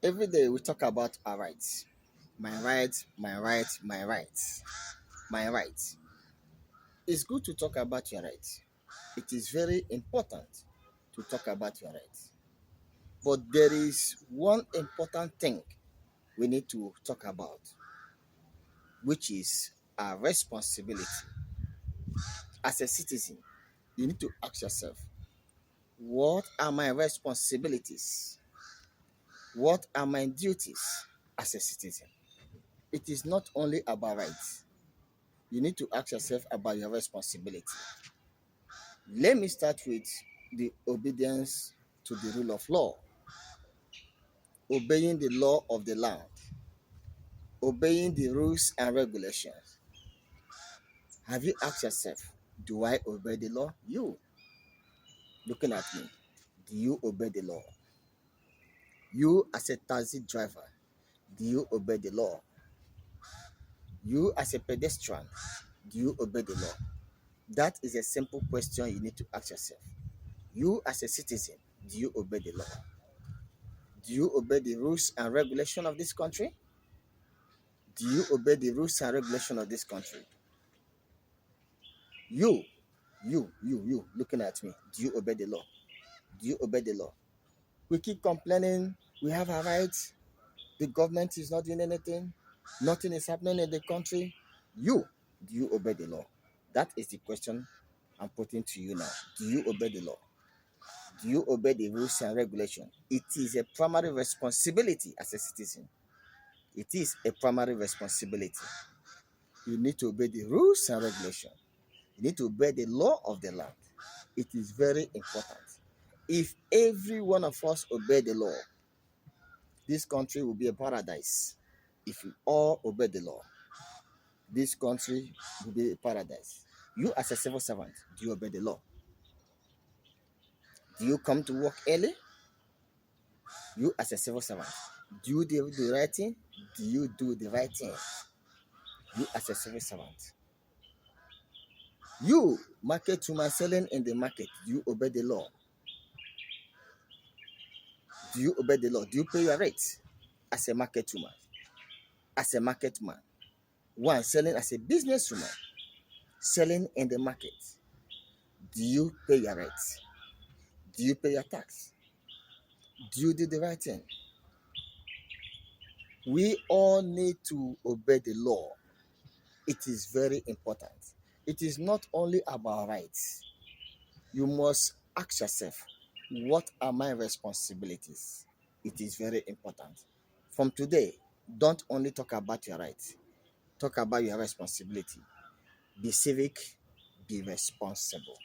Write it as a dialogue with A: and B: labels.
A: Every day we talk about our rights. My rights, my rights, my rights, my rights. It's good to talk about your rights. It is very important to talk about your rights. But there is one important thing we need to talk about, which is our responsibility. As a citizen, you need to ask yourself, what are my responsibilities? What are my duties as a citizen? It is not only about rights. You need to ask yourself about your responsibility. Let me start with the obedience to the rule of law, obeying the law of the land, obeying the rules and regulations. Have you asked yourself, do I obey the law? You, looking at me, do you obey the law? You, as a taxi driver, do you obey the law? You, as a pedestrian, do you obey the law? That is a simple question you need to ask yourself. You, as a citizen, do you obey the law? Do you obey the rules and regulation of this country? Do you obey the rules and regulation of this country? You, you, looking at me, do you obey the law? Do you obey the law? We keep complaining, we have our rights, the government is not doing anything, nothing is happening in the country. You, do you obey the law? That is the question I'm putting to you now. Do you obey the law? Do you obey the rules and regulation? It is a primary responsibility as a citizen. It is a primary responsibility. You need to obey the rules and regulation. You need to obey the law of the land. It is very important. If every one of us obey the law, this country will be a paradise. If we all obey the law, this country will be a paradise. You, as a civil servant, do you obey the law? Do you come to work early? You, as a civil servant, do you do the right thing? Do you do the right thing? You, as a civil servant. You, market woman selling in the market, do you obey the law? Do you obey the law? Do you pay your rates as a market woman? As a market man? One, selling as a businesswoman, selling in the market. Do you pay your rates? Do you pay your tax? Do you do the right thing? We all need to obey the law. It is very important. It is not only about rights. You must ask yourself, what are my responsibilities? It is very important. From today, don't only talk about your rights, talk about your responsibility. Be civic, be responsible.